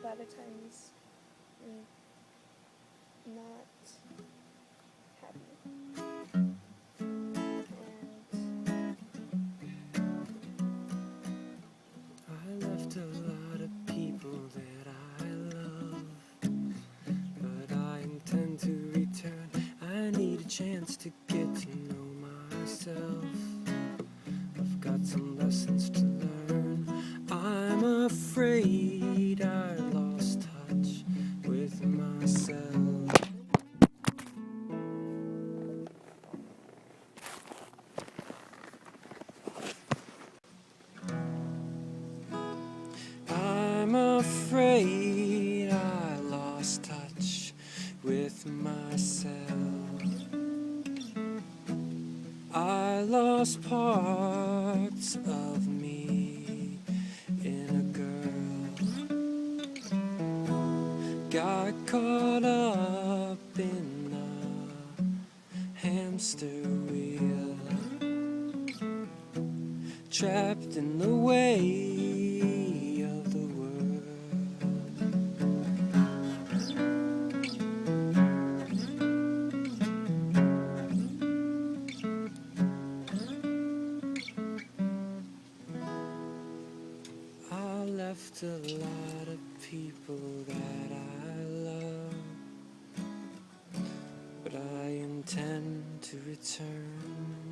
lot of times not happy. I left a lot of people that I love, but I intend to return. I need a chance to get to know myself. I've got some lessons to learn. I'm afraid I lost touch with myself. I'm afraid I lost touch with myself. I lost parts of me in a girl. Got caught up in a hamster wheel, trapped in the way of the world. I left a lot of people that I love, but I intend to return.